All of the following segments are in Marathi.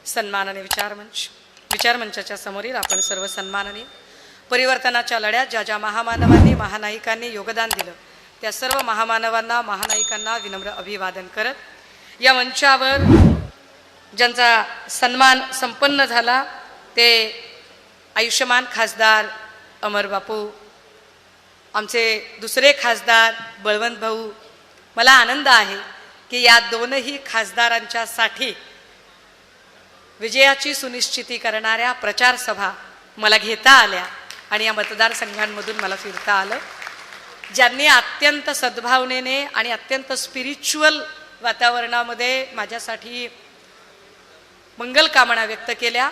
सन्मानाने विचारमंचाच्या समोरील आपण सर्व सन्मानाने परिवर्तनाच्या लढ्यात ज्या ज्या महामानवांनी महानायिकांनी योगदान दिलं त्या सर्व महामानवांना महानायिकांना विनम्र अभिवादन करत या मंचावर ज्यांचा सन्मान संपन्न झाला ते आयुष्यमान खासदार अमर बापू, आमचे दुसरे खासदार बळवंत भाऊ. मला आनंद आहे की या दोनही खासदारांच्यासाठी विजयाची सुनिश्चिती करणाऱ्या प्रचार सभा मला घेता आल्या आणि या मतदारसंघांमधून मला फिरता आलं. ज्यांनी अत्यंत सद्भावनेने आणि अत्यंत स्पिरिच्युअल वातावरणामध्ये माझ्यासाठी मंगल कामना व्यक्त केल्या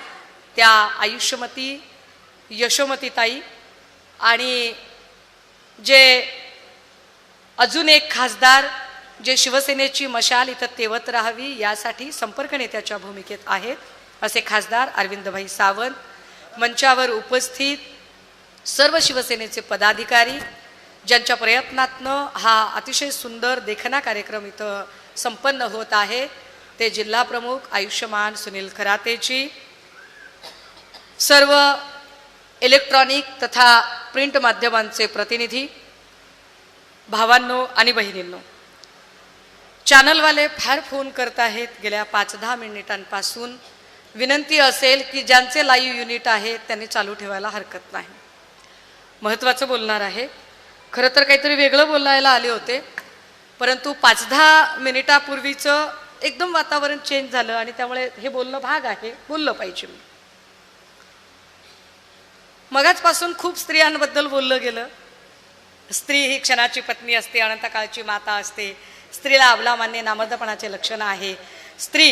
त्या आयुष्यमती यशोमती ताई आणि जे अजून एक खासदार जे शिवसेनेची मशाल इथं तेवत राहावी यासाठी संपर्क नेत्याच्या भूमिकेत आहेत असे खासदार अरविंदभाई सावंत, मंचावर उपस्थित सर्व शिवसेनेचे पदाधिकारी ज्यांच्या प्रयत्नातनं हा अतिशय सुंदर देखणा कार्यक्रम इथं संपन्न होत आहे ते जिल्हा प्रमुख आयुष्यमान सुनील खरातेजी, सर्व इलेक्ट्रॉनिक तथा प्रिंट माध्यमांचे प्रतिनिधी, भावांनो आणि बहिणींनो. चॅनलवाले फार फोन करत आहेत गेल्या 5-10 मिनिटांपासून. विनंती असेल की ज्यांचे लाईव्ह युनिट आहे त्यांनी चालू ठेवायला हरकत नाही. महत्त्वाचं बोलणार आहे. खरं तर काहीतरी वेगळं बोलायला आले होते परंतु 5-10 मिनिटापूर्वीचं एकदम वातावरण चेंज झालं आणि त्यामुळे हे बोलणं भाग आहे, बोललं पाहिजे. मी मगाचपासून खूप स्त्रियांबद्दल बोललं गेलं. स्त्री ही क्षणाची पत्नी असते, अनंतकाळची माता असते. स्त्रीला अबलामान्य नामर्दपणाचे लक्षण आहे. स्त्री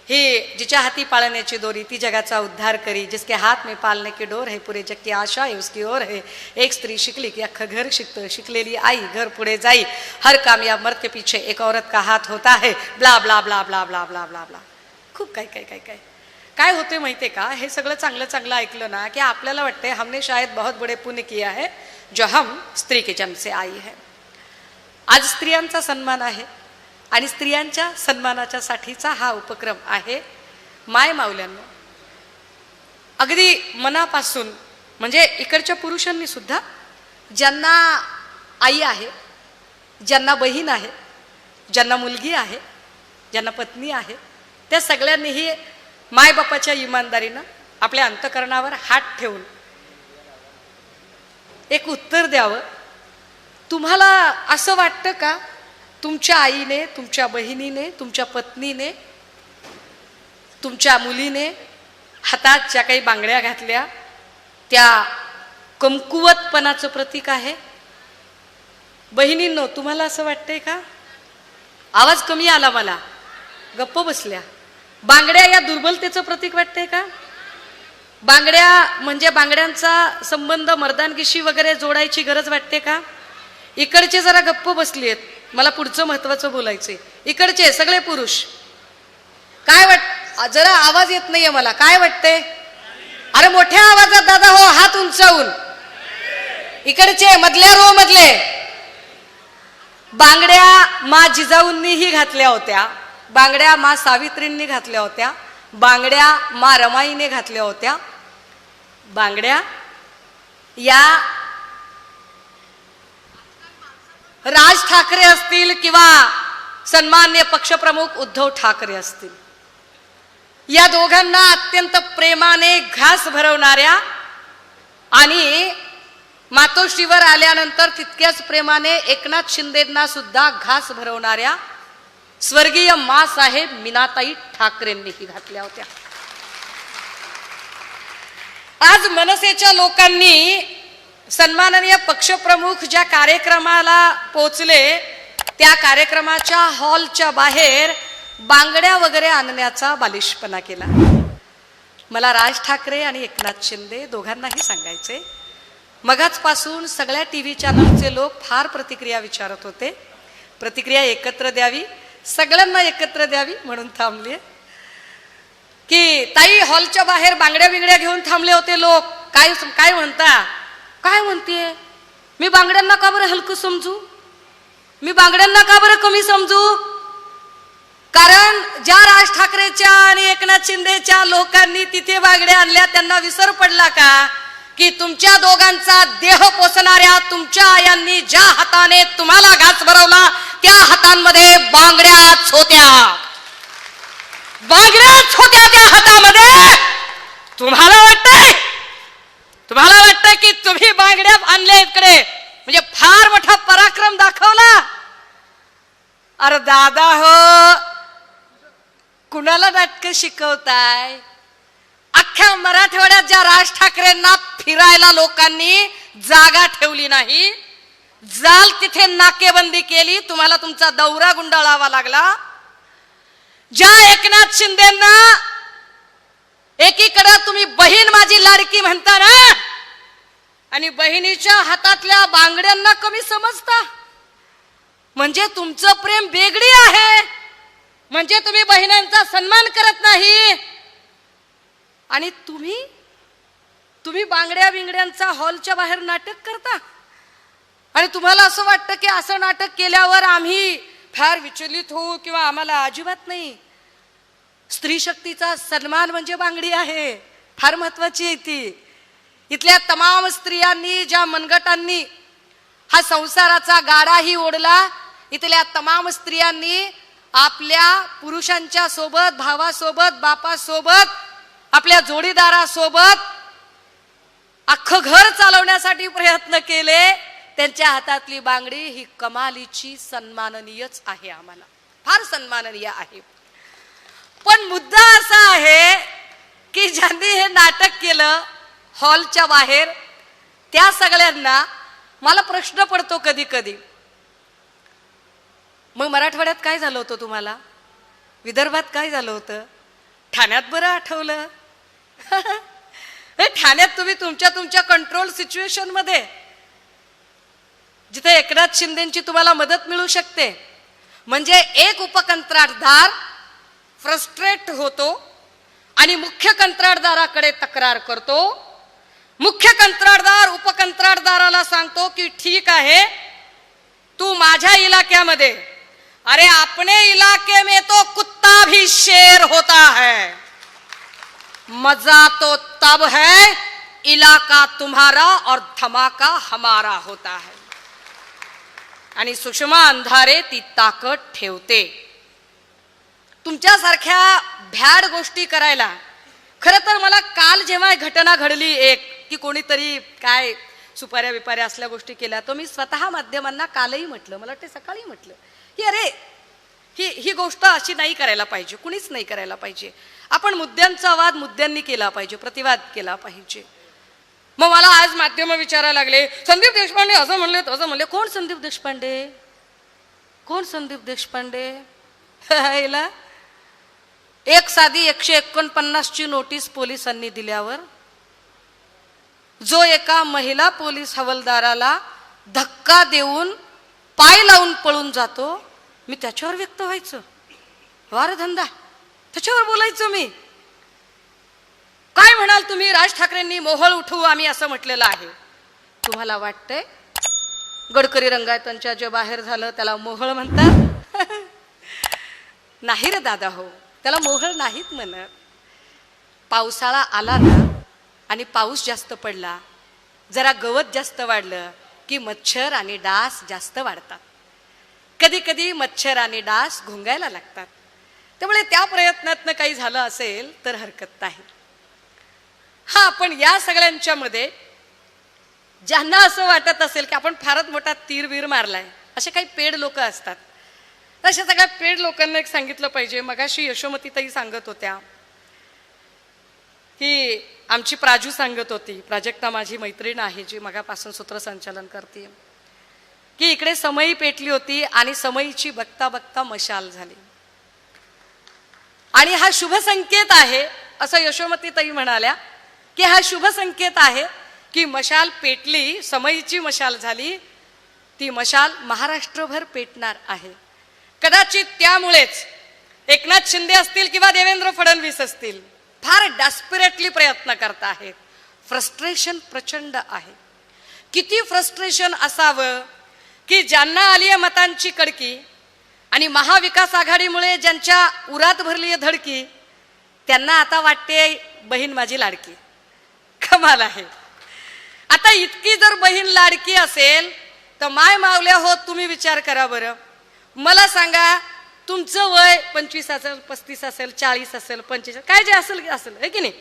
ही जिच्या हाती पाळण्याची दोरी ती जगाचा उद्धार करी. जिसके हाथ में पालने की डोर है पूरे जग की आशा है उसकी ओर है. एक स्त्री शिकली की अख्खं घर शिकतं. शिकलेली आई घर पुढे जाई. हर कामयाब मर्द के पीछे एक औरत का हाथ होता है. Blah blah blah blah blah blah blah blah. खूप काय काय काय काय काय होते माहिती का. हे सगळं चांगलं चांगलं ऐकलं ना की आपल्याला वाटते हमने शायद बहुत बड़े पुण्य किया है जो हम स्त्री के जन्म से आई है. आज स्त्रियांचा सन्मान आहे आणि स्त्रियांच्या सन्मानाच्या साठीचा हा उपक्रम आहे. माय माऊल्यांनो, अगदी मनापासून म्हणजे इकडच्या पुरुषांनी सुद्धा ज्यांना आई आहे, ज्यांना बहीण आहे, ज्यांना मुलगी आहे, ज्यांना पत्नी आहे त्या सगळ्यांनीही मायबापाच्या इमानदारीनं आपल्या अंतकरणावर हात ठेवून एक उत्तर द्यावं. तुम्हाला असं वाटतं का तुमच्या आईने, तुमच्या बहिणीने, तुमच्या पत्नीने, तुमच्या मुलीने हातात ज्या काही बांगड्या घातल्या त्या कमकुवतपणाचं प्रतीक आहे? बहिणींनो, तुम्हाला असं वाटतंय का? आवाज कमी आला मला, गप्प बसल्या. बांगड्या या दुर्बलतेचं प्रतीक वाटतंय का? बांगड्या म्हणजे बांगड्यांचा संबंध मर्दानगीशी वगैरे जोडायची गरज वाटते का? इकडचे जरा गप्प बसलेत, मला पुढचं महत्वाचं बोलायचंय. इकडचे सगळे पुरुष काय जरा आवाज येत नाहीये मला, काय वाटतंय? अरे मोठ्या आवाजात दादा हो, हात उंचावून. इकडचे मधल्या रो मधले बांगड्या मा जिजाऊंनीही घातल्या होत्या, बांगड्या मा सावित्रींनी घातल्या होत्या, बांगड्या मा रमाईने घातल्या होत्या. बांगड्या या राज ठाकरे असतील किंवा सन्मान्य पक्षप्रमुख उद्धव ठाकरे असतील, या दोघांना अत्यंत प्रेमाने घास भरवणाऱ्या आणि मातोश्रीवर आल्यानंतर तितक्याच प्रेमाने एकनाथ शिंदेंना सुद्धा घास भरवणाऱ्या स्वर्गीय मासाहेब मीनाताई ठाकरेंनीही घातल्या होत्या. आज मनसेच्या लोकांनी सन्माननीय पक्षप्रमुख ज्या कार्यक्रमाला पोचले त्या कार्यक्रमाच्या हॉलच्या बाहेर बांगड्या वगैरे आणण्याचा बालिशपणा केला. मला राज ठाकरे आणि एकनाथ शिंदे दोघांनाही सांगायचे, मगाचपासून सगळ्या टीव्ही चॅनलचे लोक फार प्रतिक्रिया विचारत होते. प्रतिक्रिया एकत्र द्यावी, सगळ्यांना एकत्र द्यावी म्हणून थांबले की ताई हॉलच्या बाहेर बांगड्या बिंगड्या घेऊन थांबले होते लोक. काय काय म्हणता, काय म्हणते? मी बांगड्यांना का बरं हलकं समजू? मी बांगड्यांना का बरं कमी समजू? कारण ज्या राज ठाकरेच्या आणि एकनाथ शिंदेच्या लोकांनी तिथे बांगड्या आणल्या त्यांना विसर पडला का की तुमच्या दोघांचा देह पोसणाऱ्या तुमच्या आयांनी ज्या हाताने तुम्हाला घास भरवला त्या हातांमध्ये बांगड्याच होत्या, बांगड्याच होत्या त्या हातामध्ये. तुम्हाला वाटतंय की तुम्ही बांगड्या आणल्या इकडे म्हणजे फार मोठा पराक्रम दाखवला. अरे दादा हो, कुणाला नाटकं शिकवताय? अख्ख्या मराठवाड्यात ज्या राज ठाकरेंना फिरायला लोकांनी जागा ठेवली नाही, जाल तिथे नाकेबंदी केली, तुम्हाला तुमचा दौरा गुंडाळावा लागला. ज्या एकनाथ शिंदेंना एकीकडे तुम्ही बहीण माझी लाडकी म्हणता ना आणि बहिणीच्या हातातल्या बांगड्यांना कमी समजता, म्हणजे तुमचं प्रेम बेगडी आहे, म्हणजे तुम्ही बहिणींचा सन्मान करत नाही. आणि तुम्ही बांगड्या बिंगड्यांचा हॉलच्या बाहेर नाटक करता आणि तुम्हाला असं वाटतं की असं नाटक केल्यावर आम्ही फार विचलित होऊ किंवा आम्हाला अजिबात नाही. स्त्री शक्तीचा सन्मान म्हणजे बांगडी आहे, फार महत्वाची आहे ती. इथल्या तमाम स्त्रियांनी ज्या मनगटांनी हा संसाराचा गाडाही ओढला, इथल्या तमाम स्त्रियांनी आपल्या पुरुषांच्या सोबत, भावासोबत, बापासोबत, आपल्या जोडीदारासोबत अख्खं घर चालवण्यासाठी प्रयत्न केले. त्यांच्या हातातली बांगडी ही कमालीची सन्माननीयच आहे, आम्हाला फार सन्माननीय आहे. पण मुद्दा असा आहे की ज्यांनी हे नाटक केलं हॉलच्या बाहेर त्या सगळ्यांना मला प्रश्न पडतो कधी कधी, मग मराठवाड्यात काय झालं होतं तुम्हाला? विदर्भात काय झालं होतं? ठाण्यात बरं आठवलं? ठाण्यात तुम्ही तुमच्या कंट्रोल सिच्युएशन मध्ये जिथे एकनाथ शिंदेची तुम्हाला मदत मिळू शकते, म्हणजे एक उपकंत्राटदार फ्रस्ट्रेट होतो आणि मुख्य कंत्राटदाराकडे तक्रार करतो. मुख्य कंत्राटदार उपकंत्राटदाराला सांगतो की ठीक आहे, तू माझ्या इलाक्यामध्ये, अरे अपने इलाके में तो कुत्ता भी शेर होता है, मजा तो तब है इलाका तुम्हारा और धमाका हमारा होता है. आणि सुषमा अंधारे ती ताकद ठेवते. तुमच्यासारख्या भ्याड गोष्टी करायला. खरं तर मला काल जेव्हा घटना घडली एक की कोणीतरी काय सुपाऱ्या बिपाऱ्या असल्या गोष्टी केल्या, तो मी स्वतः माध्यमांना कालही म्हटलं, मला वाटतं सकाळी म्हटलं की अरे ही गोष्ट अशी नाही करायला पाहिजे, कुणीच नाही करायला पाहिजे. आपण मुद्द्यांचा वाद मुद्द्यांनी केला पाहिजे, प्रतिवाद केला पाहिजे. मग मला आज माध्यम विचारायला लागले, संदीप देशपांडे असं म्हणले तसं म्हणले. कोण संदीप देशपांडे? कोण संदीप देशपांडे? एक साधी 149ची नोटीस पोलिसांनी दिल्यावर जो एका महिला पोलीस हवालदाराला धक्का देऊन पाय लावून पळून जातो, मी त्याच्यावर व्यक्त व्हायचं, वार धंदा त्याच्यावर बोलायचं. मी काय म्हणाल तुम्ही? राज ठाकरेंनी मोहळ उठवू आम्ही असं म्हटलेलं आहे. तुम्हाला वाटतंय गडकरी रंगायतांच्या जे बाहेर झालं त्याला मोहळ म्हणतात? नाही रे दादा हो, त्याला मोहळ नाहीत म्हणत. पावसाळा आला ना आणि पाऊस जास्त पडला, जरा गवत जास्त वाढलं की मच्छर आणि डास जास्त वाढतात. कधी कधी मच्छर आणि डास घुंगायला लागतात. त्यामुळे त्या प्रयत्नातनं काही झालं असेल तर हरकत नाही. हा, पण या सगळ्यांच्या मध्ये ज्यांना असं वाटत असेल की आपण फारच मोठा तीरवीर मारलाय, असे काही पेड लोक असतात. तशा सगळ्या पेड लोकांना एक सांगितलं पाहिजे. मगाशी यशोमतीताई सांगत होत्या की आमची प्राजू सांगत होती, प्राजक्ता माझी मैत्रीण आहे जी मगापासून सूत्रसंचालन करते, की इकडे समई पेटली होती आणि समईची बघता बघता मशाल झाली आणि हा शुभ संकेत आहे असं यशोमतीताई म्हणाल्या की हा शुभ संकेत आहे की मशाल पेटली, समईची मशाल झाली, ती मशाल महाराष्ट्रभर पेटणार आहे. कदाचित त्यामुळेच एकनाथ शिंदे असतील किंवा देवेंद्र फडणवीस असतील फार डेस्परेटली प्रयत्न करत आहेत. फ्रस्ट्रेशन प्रचंड आहे. किती फ्रस्ट्रेशन असावं की ज्यांना आली आहे मतांची कडकी आणि महाविकास आघाडीमुळे ज्यांच्या उरात भरली धडकी त्यांना आता वाटते बहीण माझी लाडकी. कमाल आहे. आता इतकी जर बहीण लाडकी असेल तर माय मावल्या हो, तुम्ही विचार करा बरं. मला सांगा, तुमचं वय 25 असेल, 35 असेल, 40 असेल, 45 काय जे असेल असेल, आहे की नाही.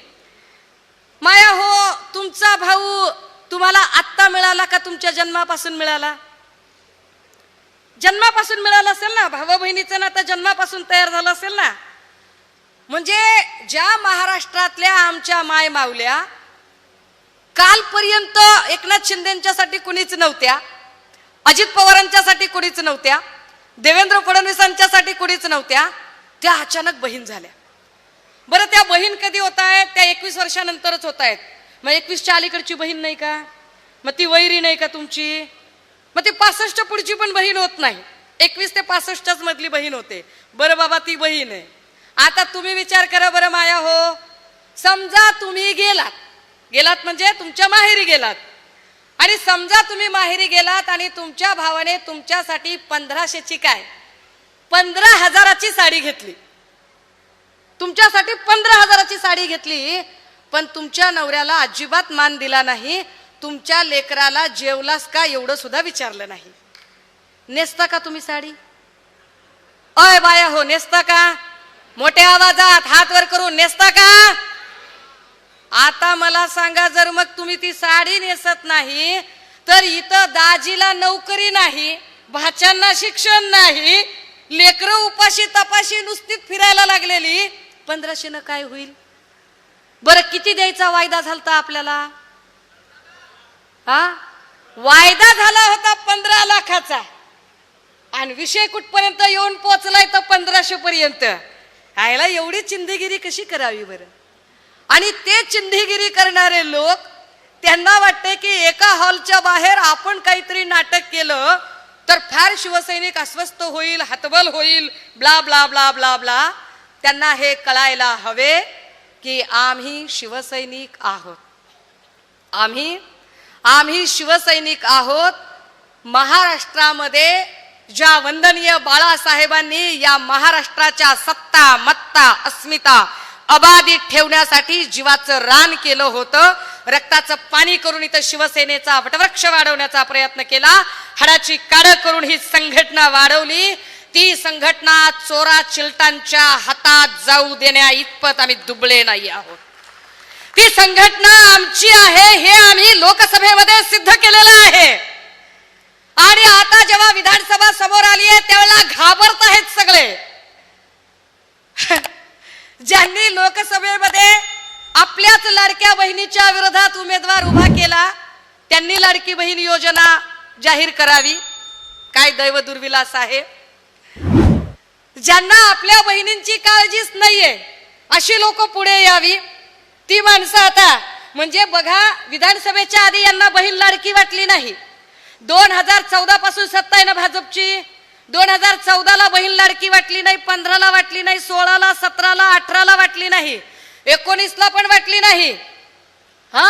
माया हो, तुमचा भाऊ तुम्हाला आत्ता मिळाला का तुमच्या जन्मापासून मिळाला? जन्मापासून मिळाला असेल ना. भाऊ बहिणीचं नातं जन्मापासून तयार झालं असेल ना. म्हणजे ज्या महाराष्ट्रातल्या आमच्या माय मावल्या कालपर्यंत एकनाथ शिंदेच्यासाठी कुणीच नव्हत्या, अजित पवारांच्यासाठी कुणीच नव्हत्या, देवेंद्र फडणवीसांच्यासाठी कुणीच नव्हत्या, त्या अचानक बहीण झाल्या. बरं, त्या बहीण कधी होत आहेत? त्या 21 वर्षानंतरच होत आहेत. मग 21च्या अलीकडची बहीण नाही का? मग ती वैरी नाही का तुमची? मग ती 65 पुढची पण बहीण होत नाही, 21 ते 65च्याच मधली बहीण होते. बरं बाबा, ती बहीण आहे. आता तुम्ही विचार करा बरं माया हो, समजा तुम्ही गेलात म्हणजे तुमच्या माहेरी गेलात, आणि समजा तुम्ही माहेरी गेलात आणि तुमच्या भावाने तुमच्यासाठी 1500ची काय 15,000ची साडी घेतली, तुमच्यासाठी 15,000ची साडी घेतली, पण तुमच्या नवऱ्याला अजिबात मान दिला नाही, तुमच्या लेकराला जेवलास का एवढं सुद्धा विचारलं नाही. नेसता का तुम्ही साडी? अय बाया हो, नेसता का? मोठ्या आवाजात हात वर करून नेसता का? आता मला सांगा, जर मग तुम्ही ती साडी नेसत नाही तर इथं दाजीला नोकरी नाही, भाच्यांना शिक्षण नाही, लेकरं उपाशी तपाशी नुसतीच फिरायला लागलेली, 1500 काय होईल? बरं, किती द्यायचा वायदा झालता आपल्याला? हा, वायदा झाला होता 15 लाखाचा, आणि विषय कुठपर्यंत येऊन पोहोचलाय तर 1500 पर्यंत. आयला एवढी चिंधीगिरी कशी करावी बरं? आणि ते चिंधीगिरी करणारे लोक, त्यांना वाटते की एका हॉलच्या बाहेर आपण काहीतरी नाटक केलं तर फार शिवसैनिक अस्वस्थ होईल, हतबल होईल, blah blah blah blah blah. त्यांना हे कळायला हवे की आम्ही शिवसैनिक आहोत, आम्ही शिवसैनिक आहोत. महाराष्ट्रामध्ये ज्या वंदनीय बाळासाहेबांनी या महाराष्ट्राच्या सत्ता मत्ता अस्मिता अबाधित ठेवण्यासाठी जीवाचं रान केलं होतं, रक्ताचं पाणी करून इथं शिवसेनेचा वटवृक्ष वाढवण्याचा प्रयत्न केला, हाडाची काढ करून ही संघटना वाढवली. ती संघटना चोरा चिलटांच्या हातात जाऊ देण्या इतपत आम्ही दुबळे नाही आहोत. ती संघटना आमची आहे हे आम्ही लोकसभेमध्ये सिद्ध केलेलं आहे. आणि आता जेव्हा विधानसभा समोर आली आहे त्यावेळेला घाबरत आहेत सगळे. ज्यांनी लोकसभेमध्ये आपल्याच लाडक्या बहिणीच्या विरोधात उमेदवार उभा केला त्यांनी लाडकी बहीण योजना जाहीर करावी. काय दैव दुर्विलास आहे. ज्यांना आपल्या बहिणींची काळजीच नाहीये अशी लोक पुढे यावी. ती माणसं आता म्हणजे बघा, विधानसभेच्या आधी यांना बहीण लाडकी वाटली नाही. 2014 पासून सत्ता आहे ना भाजपची. 2014ला बहीण लाडकी वाटली नाही, 15ला वाटली नाही, 16ला 17ला 18ला वाटली नाही, 19ला पण वाटली नाही, हा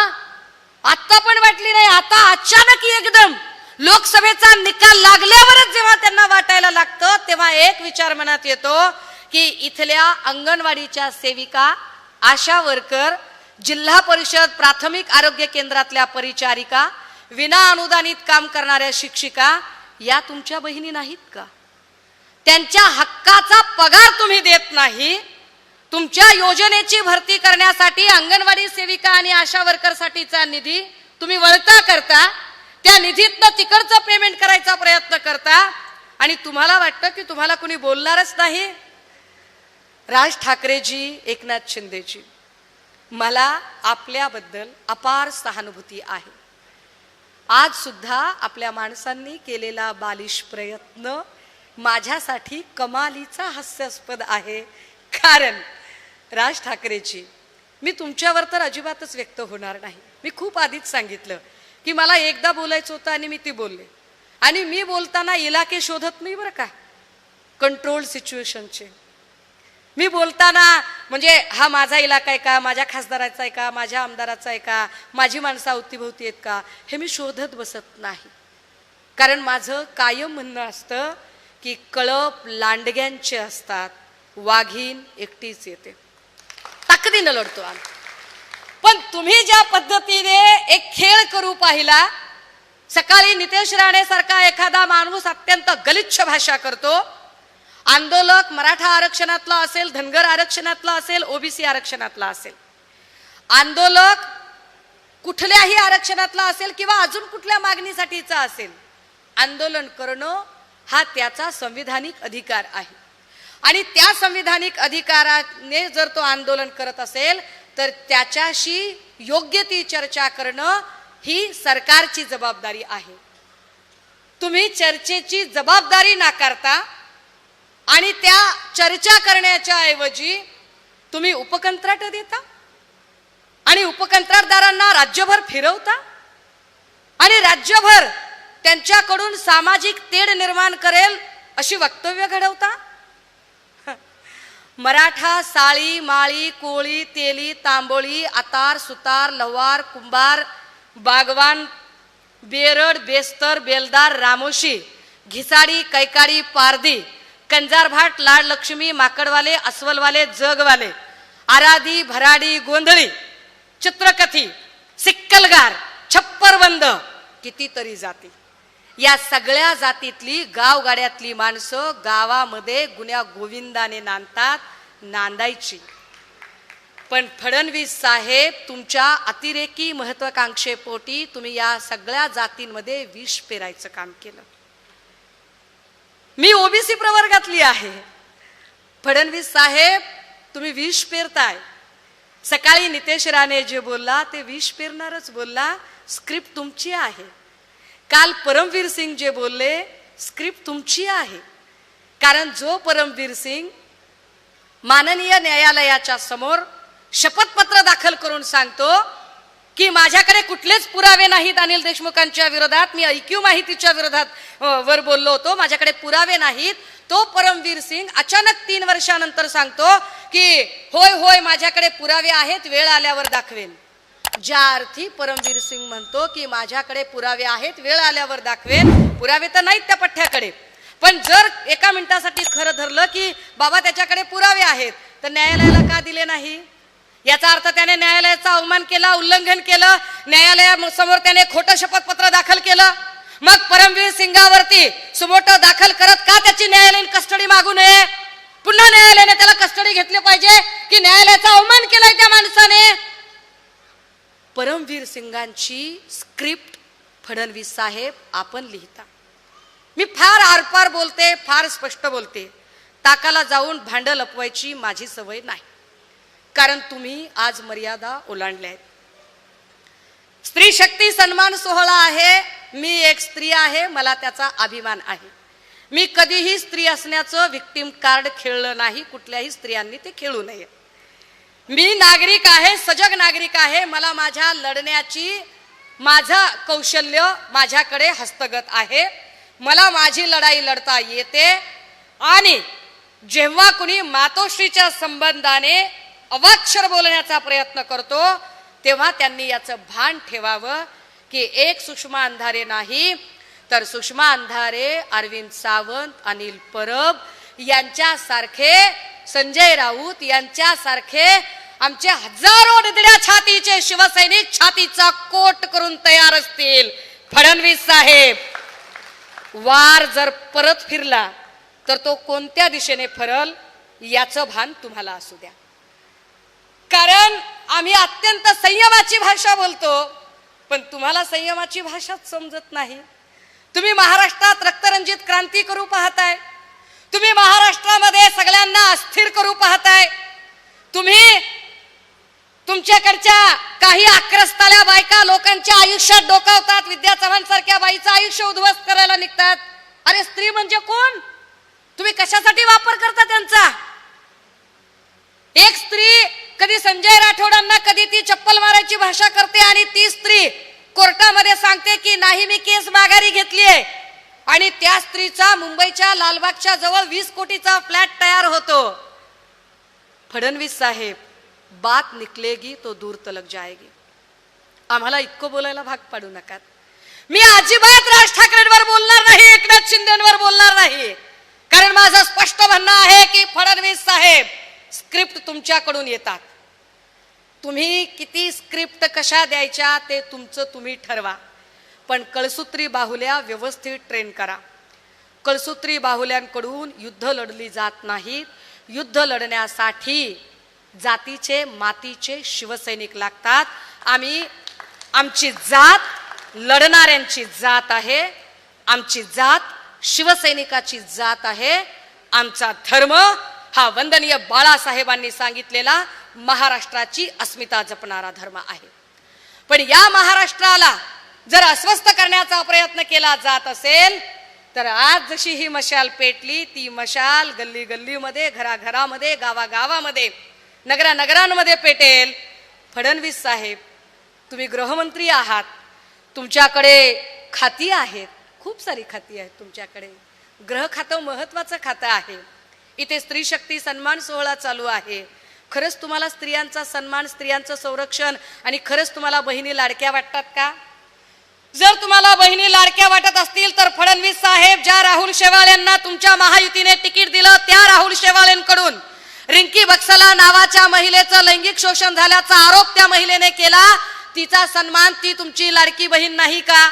आता पण वाटली नाही. आता अचानक एकदम लोकसभेचा निकाल लागल्यावरच जेव्हा त्यांना वाटायला लागतं तेव्हा एक विचार मनात येतो की इथल्या अंगणवाडीच्या सेविका, आशा वर्कर, जिल्हा परिषद प्राथमिक आरोग्य केंद्रातल्या परिचारिका, विना अनुदानित काम करणाऱ्या शिक्षिका या तुमच्या बहिणी नाहीत का? त्यांच्या हक्काचा पगार तुम्ही देत नाही. तुमच्या योजनेची भरती करण्यासाठी अंगणवाडी सेविका आणि आशा वर्करसाठीचा निधी तुम्ही वळता करता, त्या निधीतनं तिकडचं पेमेंट करायचा प्रयत्न करता आणि तुम्हाला वाटतं की तुम्हाला कोणी बोलणारच नाही. राज ठाकरेजी, एकनाथ शिंदेजी, मला आपल्याबद्दल अपार सहानुभूती आहे. आज सुद्धा आपल्या माणसांनी केलेला बालिश प्रयत्न माझ्यासाठी कमालीचा हास्यास्पद आहे. कारण राज ठाकरेजी, मी तुमच्यावर तर अजिबातच व्यक्त होणार नाही. मी खूप आधीच सांगितलं की मला एकदा बोलायचं होतं आणि मी ती बोलले. आणि मी बोलताना इलाके शोधत नाही बरं का, कंट्रोल सिच्युएशनचे. मी बोलताना म्हणजे हा माझा इलाका आहे का, माझ्या खासदाराचा आहे का, माझ्या आमदाराचा आहे का, माझी माणसं अवतीभोवती आहेत का, हे मी शोधत बसत नाही. कारण माझं कायम म्हणणं असतं की की कळप लांडग्यांचे असतात, वाघीण एकटीच येते. ताकदीनं लढतो आम्ही. पण तुम्ही ज्या पद्धतीने एक खेळ करू पाहिला, सकाळी नितेश राणे सारखा एखादा माणूस अत्यंत गलिच्छ भाषा करतो, आंदोलक मराठा आरक्षणातला असेल, धनगर आरक्षणातला असेल, ओबीसी आरक्षणातला असेल, आंदोलक कुठल्याही आरक्षणातला असेल किंवा अजून कुठल्या मागणीसाठीचा असेल, आंदोलन करणं हा त्याचा संविधानिक अधिकार आहे. आणि त्या संविधानिक अधिकाराने जर तो आंदोलन करत असेल तर त्याच्याशी योग्य ती चर्चा करणं ही सरकारची जबाबदारी आहे. तुम्ही चर्चेची जबाबदारी नाकारता आणि त्या चर्चा करण्याच्या ऐवजी तुम्ही उपकंत्राट देता आणि उपकंत्राटदारांना राज्यभर फिरवता आणि राज्यभर त्यांच्याकडून सामाजिक तेढ निर्माण करेल अशी वक्तव्य घडवता. मराठा साळी माळी कोळी तेली तांबोळी आतार सुतार लवार कुंभार बागवान बेरड बेस्तर बेलदार रामोशी घिसाडी कैकाडी पारधी कंजारभाट लाड लक्ष्मी माकडवाले अस्वलवाले जगवाले आराधी भराडी गोंधळी चित्रकथी सिक्कलगार छप्परबंद कितीतरी जाती. या सगळ्या जातीतली गावगाड्यातली माणसं गावामध्ये गुन्ह्या गोविंदाने नांदतात, नांदायची. पण फडणवीस साहेब तुमच्या अतिरेकी महत्वाकांक्षेपोटी तुम्ही या सगळ्या जातींमध्ये विष पेरायचं काम केलं. मी ओबीसी प्रवर्गातली आहे. फडणवीस साहेब तुम्ही विष पेरताय. सकाळी नितेश राणे जे बोलला ते विष पेरणारच बोलला, स्क्रिप्ट तुमची आहे. काल परमवीर सिंग जे बोलले स्क्रिप्ट तुमची आहे. कारण जो परमवीर सिंग माननीय न्यायालयाच्या समोर शपथपत्र दाखल करून सांगतो की माझ्याकडे कुठलेच पुरावे नाहीत अनिल देशमुखांच्या विरोधात, मी ऐक्यू माहितीच्या विरोधात वर बोललो होतो, माझ्याकडे पुरावे नाहीत, तो परमवीर सिंग अचानक 3 वर्षानंतर सांगतो की होय होय माझ्याकडे पुरावे आहेत, वेळ आल्यावर दाखवेन. ज्या अर्थी परमवीर सिंग म्हणतो की माझ्याकडे पुरावे आहेत, वेळ आल्यावर दाखवेन, पुरावे तर नाहीत त्या पठ्ठ्याकडे, पण जर एका मिनिटासाठी खरं धरलं की बाबा त्याच्याकडे पुरावे आहेत तर न्यायालयाला का दिले नाही? याचा अर्थ त्याने न्यायालयाचा अवमान केला, उल्लंघन केलं, न्यायालयासमोर त्याने खोटं शपथपत्र दाखल केलं. मग परमवीर सिंगावरती सुमोटो दाखल करत का त्याची न्यायालयीन कस्टडी मागू नये? पुन्हा न्यायालयाने त्याला कस्टडी घेतली पाहिजे की न्यायालयाचा अवमान केलाय त्या माणसाने? परमवीर सिंगांची स्क्रिप्ट फडणवीस साहेब आपण लिहिता. मी फार आरपार बोलते, फार स्पष्ट बोलते. ताकाला जाऊन भांड लपवायची माझी सवय नाही. कारण तुम्ही आज मर्यादा ओलांडल्या आहेत. स्त्री शक्ती सन्मान सोहळा आहे. मी एक स्त्री आहे, मला त्याचा अभिमान आहे. मी कधीही स्त्री असण्याचं विक्टिम कार्ड खेळलं नाही, कुठल्याही स्त्रियांनी ते खेळू नये. मी नागरिक आहे, सजग नागरिक आहे. मला माझ्या लढण्याची माझं कौशल्य माझ्याकडे हस्तगत आहे. मला माझी लढाई लढता येते. आणि जेव्हा कुणी मातोश्रीच्या संबंधाने अवाक्षर बोलण्याचा प्रयत्न करतो तेव्हा त्यांनी याचं भान ठेवावं की एक सुषमा अंधारे नाही तर सुषमा अंधारे, अरविंद सावंत, अनिल परब यांच्यासारखे, संजय राऊत यांच्यासारखे आमचे हजारो निधड्या छातीचे शिवसैनिक छातीचा कोट करून तयार असतील. फडणवीस साहेब, वार जर परत फिरला तर तो कोणत्या दिशेने फरल याचं भान तुम्हाला असू द्या. कारण आम्ही अत्यंत संयमाची भाषा बोलतो, पण तुम्हाला संयमाची भाषाच समजत नाही. तुम्ही महाराष्ट्रात रक्तरंजित क्रांती करू पाहताय. तुम्ही महाराष्ट्रामध्ये सगळ्यांना अस्थिर करू पाहताय. तुम्ही तुमच्याकडच्या काही आक्रस्ताल्या बायका लोकांच्या आयुष्यात डोकावतात. विद्या चव्हाण सारख्या बाईचं आयुष्य उद्ध्वस्त करायला निघतात. अरे स्त्री म्हणजे कोण? तुम्ही कशासाठी वापर करता त्यांचा? एक स्त्री कधी संजय राठोडांना कधी ती चप्पल मारायची भाषा करते आणि ती स्त्री कोर्टामध्ये सांगते की नाही मी केस माघारी घेतलीये, आणि त्या स्त्रीचा मुंबईच्या लालबागच्या जवळ 20 कोटीचा फ्लॅट तयार होतो. फडणवीस साहेब, बात निकलेगी तो दूर तलक जाएगी. आम्हाला इतकं बोलायला भाग पाडू नका. मी अजिबात राज ठाकरेंवर बोलणार नाही, एकनाथ शिंदेंवर बोलणार नाही. कारण माझं स्पष्ट म्हणणं आहे की फडणवीस साहेब, स्क्रिप्ट तुमच्याकडून येतात. तुम्ही किती स्क्रिप्ट कशा द्यायच्या ते तुमचं तुम्ही ठरवा, पण कळसूत्री बाहुल्या व्यवस्थित ट्रेन करा. कळसूत्री बाहुल्यांकडून युद्ध लढली जात नाहीत. युद्ध लढण्यासाठी जातीचे मातीचे शिवसैनिक लागतात. आमची जात लढणाऱ्यांची जात आहे. आमची जात शिवसैनिकाची जात आहे. आमचा धर्म हा वंदनीय बाळासाहेबांनी सांगितलेला महाराष्ट्राची अस्मिता जपणारा धर्म आहे. पण या महाराष्ट्राला जर अस्वस्थ करण्याचा प्रयत्न केला जात असेल तर आज जशी ही मशाल पेटली, ती मशाल गल्ली गल्लीमध्ये, घराघरामध्ये, गावागावामध्ये, नगरानगरांमध्ये पेटेल. फडणवीस साहेब, तुम्ही गृहमंत्री आहात. तुमच्याकडे खाती आहेत, खूप सारी खाती आहेत तुमच्याकडे. गृह खातं महत्वाचं खातं आहे. इथे स्त्री शक्ती सन्मान सोहळा चालू आहे. खरंच तुम्हाला स्त्रियांचा सन्मान, स्त्रियांचं संरक्षण आणि खरंच तुम्हाला बहिणी लाडक्या वाटतात का? जर तुम्हाला बहिणी लाडक्या वाटत असतील तर फडणवीस साहेब, ज्या राहुल शेवाळेंना तुमच्या महायुतीने तिकीट दिलं त्या राहुल शेवाळेंकडून रिंकी बक्सला नावाच्या महिलेचं लैंगिक शोषण झाल्याचा आरोप त्या महिलेने केला. तिचा सन्मान, ती तुमची लाडकी बहीण नाही का?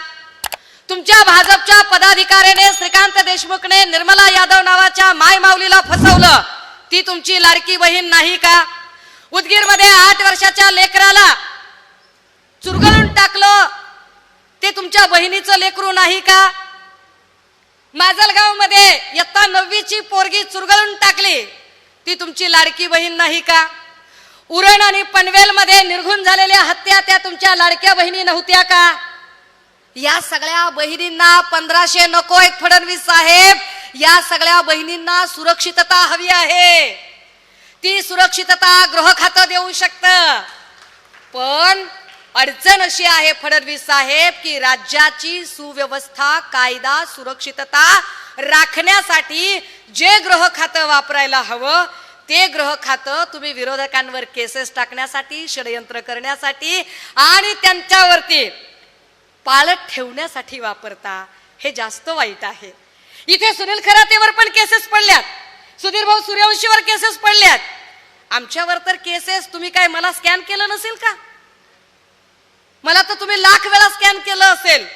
तुमच्या भाजपच्या पदाधिकाऱ्याने, श्रीकांत देशमुखने निर्मला यादव नावाच्या माय माऊलीला फसवलं, ती तुमची लाडकी बहीण नाही का? उदगीरमध्ये 8 वर्षाच्या लेकराला चुरगळून टाकलं, ते तुमच्या बहिणीचं लेकरू नाही का? माजलगाव मध्ये इयत्ता 9वीची पोरगी चुरगळून टाकली, ती तुमची लाडकी बहीण नाही का? उरण आणि पनवेल मध्ये निर्घुण झालेल्या हत्या त्या तुमच्या लाडक्या बहिणी नव्हत्या का? या सगळ्या बहिणींना 1500 नको आहेत फडणवीस साहेब. या सगळ्या बहिणींना सुरक्षितता हवी आहे. ती सुरक्षितता गृह खातं देऊ शकतं. पण अडचण अशी आहे फडणवीस साहेब की राज्याची सुव्यवस्था, कायदा, सुरक्षितता राखण्यासाठी जे गृह खातं वापरायला हवं ते गृह खातं तुम्ही विरोधकांवर केसेस टाकण्यासाठी, षडयंत्र करण्यासाठी आणि त्यांच्यावरती पाळत ठेवण्यासाठी वापरता. हे जास्त वाईट आहे. इथे सुनील खरातेवर पण केसेस पडल्यात, सुधीर भाऊ सूर्यवंशीवर केसेस पडल्यात. आमच्यावर तर केसेस, तुम्ही काय मला स्कॅन केलं नसेल का? मला तर तुम्ही लाख वेळा स्कॅन केलं असेल.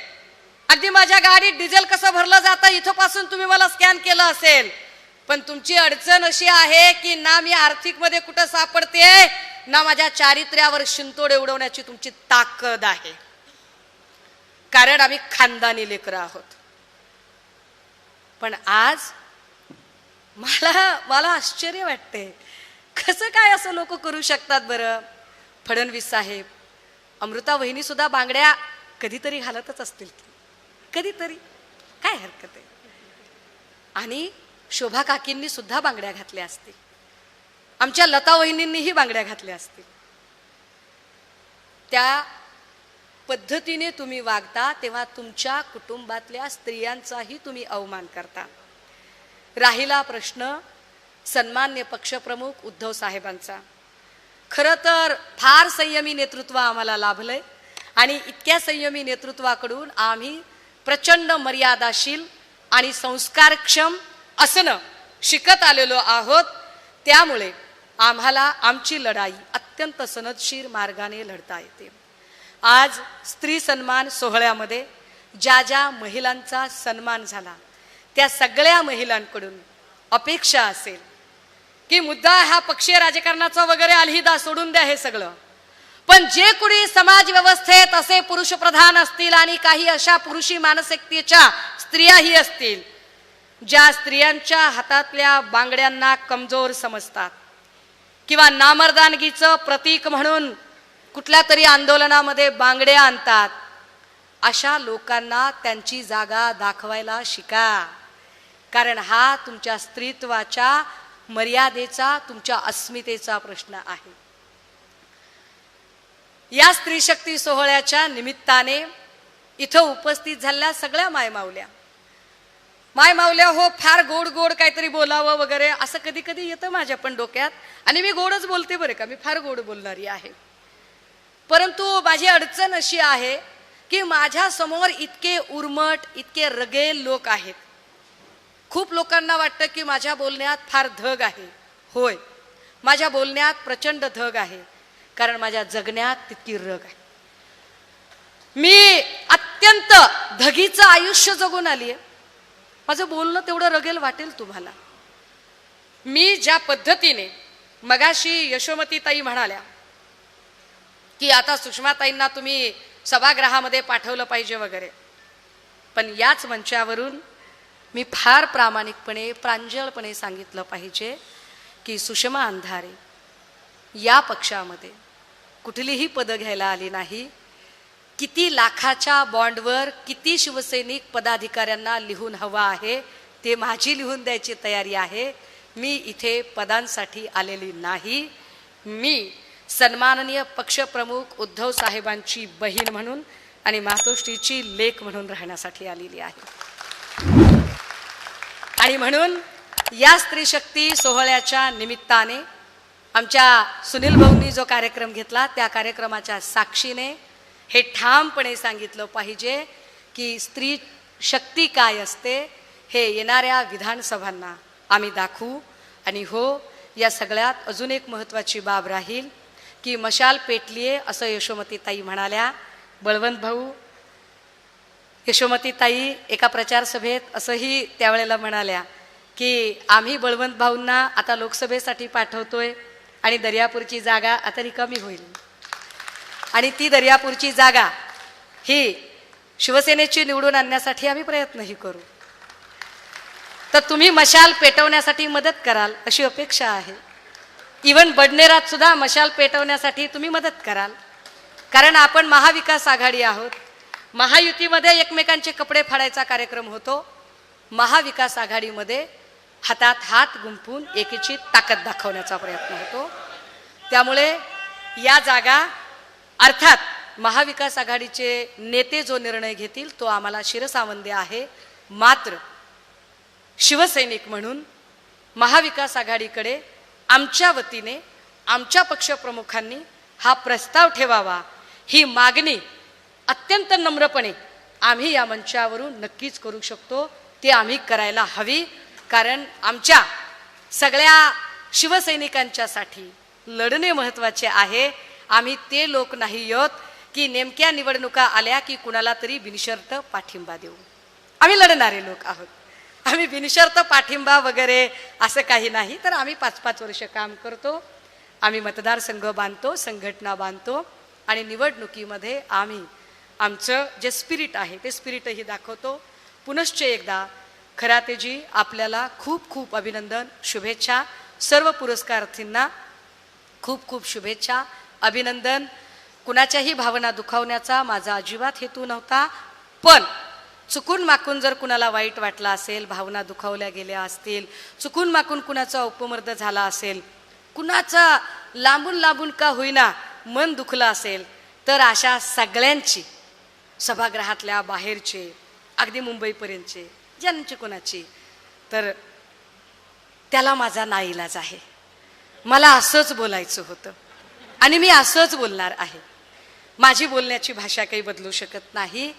अगदी माझ्या गाडीत डिझेल कसं भरलं जातं इथं पासून तुम्ही मला स्कॅन केलं असेल. पण तुमची अडचण अशी आहे की ना मी आर्थिक मध्ये कुठं सापडते, ना माझ्या चारित्र्यावर शिंतोडे उडवण्याची तुमची ताकद आहे. कारण आम्ही खानदानी लेकरं आहोत. पण आज मला आश्चर्य वाटते, कसं काय असं लोक करू शकतात बरं? फडणवीस साहेब, अमृता वहिनी सुद्धा बांगड्या कधीतरी घालतच असतील, कधीतरी, काय हरकत आहे? आणि शोभा काकींनी सुद्धा बांगड्या घातल्या असतील, आमच्या लता वहिनींनीही बांगड्या घातल्या असतील. त्या पद्धतीने तुम्ही वागता तेव्हा तुमच्या कुटुंबातल्या स्त्रियांचाही तुम्ही अवमान करता. राहिला प्रश्न सन्मान्य पक्षप्रमुख उद्धव साहेबांचा. खरं तर फार संयमी नेतृत्व आम्हाला लाभलंय आणि इतक्या संयमी नेतृत्वाकडून आम्ही प्रचंड मर्यादाशील आणि संस्कारक्षम असणं शिकत आलेलो आहोत. त्यामुळे आम्हाला आमची लढाई अत्यंत सनदशीर मार्गाने लढता येते. आज स्त्री सन्मान सोहळ्यामध्ये ज्या ज्या महिलांचा सन्मान झाला त्या सगळ्या महिलांकडून अपेक्षा असेल की मुद्दा हा पक्षीय राजकारणाचा वगैरे अलहिदा सोडून द्या हे सगळं, पण जे कुणी समाज व्यवस्थेत असे पुरुष प्रधान असतील आणि काही अशा पुरुषी मानसिकतेच्या स्त्रियाही असतील ज्या स्त्रियांच्या हातातल्या बांगड्यांना कमजोर समजतात किंवा नामर्दानगीचं प्रतीक म्हणून कुठल्या तरी आंदोलनामध्ये बांगड्या आणतात, अशा लोकांना त्यांची जागा दाखवायला शिका. कारण हा तुमच्या स्त्रीत्वाच्या मर्यादेचा, तुमच्या अस्मितेचा प्रश्न आहे. या स्त्री शक्ती सोहळ्याच्या निमित्ताने इथं उपस्थित झालेल्या सगळ्या मायमावल्या हो, फार गोड गोड काहीतरी बोलावं वगैरे असं कधी कधी येतं माझ्या पण डोक्यात, आणि मी गोडच बोलते बरं का, मी फार गोड बोलणारी आहे. परंतु माझी अडचण अशी आहे की माझ्या समोर इतके उर्मट, इतके रगेल लोक आहेत खूप लोकांना वाटतं की माझ्या बोलण्यात फार धग आहे. होय, माझ्या बोलण्यात प्रचंड धग आहे, कारण माझ्या जगण्यात तितकी रग आहे. मी अत्यंत धगीचं आयुष्य जगून आली आहे. माझं बोलणं तेवढं रगेल वाटेल तुम्हाला. मी ज्या पद्धतीने मगाशी यशोमतीताई म्हणाल्या की आता सुषमाताईंना तुम्ही सभागृहामध्ये पाठवलं पाहिजे वगैरे, पण याच मंचावरून मी फार प्रामाणिकपणे प्रांजळपणे सांगितलं पाहिजे की सुषमा अंधारे या पक्षामध्ये कुठलीही पदं घ्यायला आली नाही. किती लाखाच्या बॉन्डवर किती शिवसैनिक पदाधिकाऱ्यांना लिहून हवा आहे ते माझी लिहून द्यायची तयारी आहे. मी इथे पदांसाठी आलेली नाही. मी सन्माननीय पक्षप्रमुख उद्धव साहेबांची बहीण म्हणून आणि मातोश्रीची लेक म्हणून राहण्यासाठी आलेली आहे. आणि म्हणून या स्त्री शक्ती सोहळ्याच्या निमित्ताने आमच्या सुनील भाऊंनी जो कार्यक्रम घेतला त्या कार्यक्रमाच्या साक्षीने हे ठामपणे सांगितलं पाहिजे की स्त्री शक्ती काय असते हे येणाऱ्या विधानसभांना आम्ही दाखवू. आणि हो, या सगळ्यात अजून एक महत्त्वाची बाब राहील की मशाल पेटलीये असं यशोमतीताई म्हणाल्या. बळवंत भाऊ, यशोमतीताई एका प्रचार सभेत असंही त्यावेळेला म्हणाल्या की आम्ही बळवंत भाऊंना आता लोकसभेसाठी पाठवतोय आणि दर्यापूरची जागा आता रिकामी होईल आणि ती दर्यापूरची जागा ही शिवसेनेची निवडून आणण्यासाठी आम्ही प्रयत्नही करू. तर तुम्ही मशाल पेटवण्यासाठी मदत कराल अशी अपेक्षा आहे. इवन बडनेरात सुद्धा मशाल पेटवण्यासाठी तुम्ही मदत कराल, कारण आपण महाविकास आघाडी आहोत. महायुतीमध्ये एकमेकांचे कपडे फाडायचा कार्यक्रम होतो. महाविकास आघाडीमध्ये हातात हात गुंफून एकीची ताकद दाखवण्याचा प्रयत्न होतो. त्यामुळे या जागा अर्थात महाविकास आघाडीचे नेते जो निर्णय घेतील तो आम्हाला शिरसावंद्य आहे. मात्र शिवसैनिक म्हणून महाविकास आघाडीकडे आमच्या वतीने आमच्या पक्षप्रमुखांनी हा प्रस्ताव ठेवावा, ही मागणी अत्यंत नम्रपणे आम्ही या मंचावरून नक्कीच करू शकतो. ते आम्ही करायला हवी, कारण आमच्या सगळ्या शिवसैनिकांच्यासाठी लढणे महत्त्वाचे आहे. आम्ही ते लोक नाही आहोत की नेमक्या निवडणुका आल्या की कुणाला तरी बिनशर्त पाठिंबा देऊ. आम्ही लढणारे लोक आहोत. आम्ही बिनशर्त पाठिंबा वगैरे असं काही नाही. तर आम्ही 5-5 वर्ष काम करतो. आम्ही मतदारसंघ बांधतो, संघटना बांधतो आणि निवडणुकीमध्ये आम्ही आमचं जे स्पिरिट आहे ते स्पिरिटही दाखवतो. पुनश्च एकदा खरातेजी आपल्याला खूप खूप अभिनंदन, शुभेच्छा. सर्व पुरस्कारार्थींना खूप खूप शुभेच्छा, अभिनंदन. कुणाच्याही भावना दुखावण्याचा माझा अजिबात हेतू नव्हता. पण चुकून माकून जर कुणाला वाईट वाटलं असेल, भावना दुखावल्या गेल्या असतील, चुकून माकून कुणाचा अपमर्द झाला असेल, कुणाचा लांबून लांबून का होईना मन दुखलं असेल, तर अशा सगळ्यांची, सभागृहातल्या बाहेरचे अगदी मुंबईपर्यंतचे ज्यांची कोणाची, तर त्याला माझा नाईलाज आहे. मला असंच बोलायचं होतं आणि मी असंच बोलणार आहे. माझी बोलण्याची भाषा काही बदलू शकत नाही.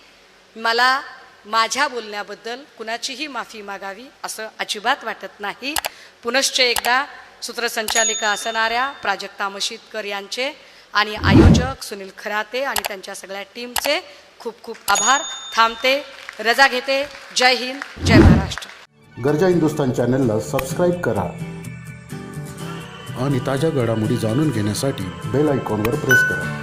मला माझ्या बोलण्याबद्दल कुणाचीही माफी मागावी असं अजिबात वाटत नाही. पुनश्च एकदा सूत्रसंचालिका असणाऱ्या प्राजक्ता मशीदकर यांचे आणि आयोजक सुनील खराते आणि त्यांच्या सगळ्या टीमचे खूप खूप आभार. थांबते, रजा घेते. जय हिंद, जय महाराष्ट्र. गर्जा हिंदुस्तान चॅनलला सबस्क्राईब करा आणि ताज्या घडामोडी जाणून घेण्यासाठी बेल आयकॉनवर प्रेस करा.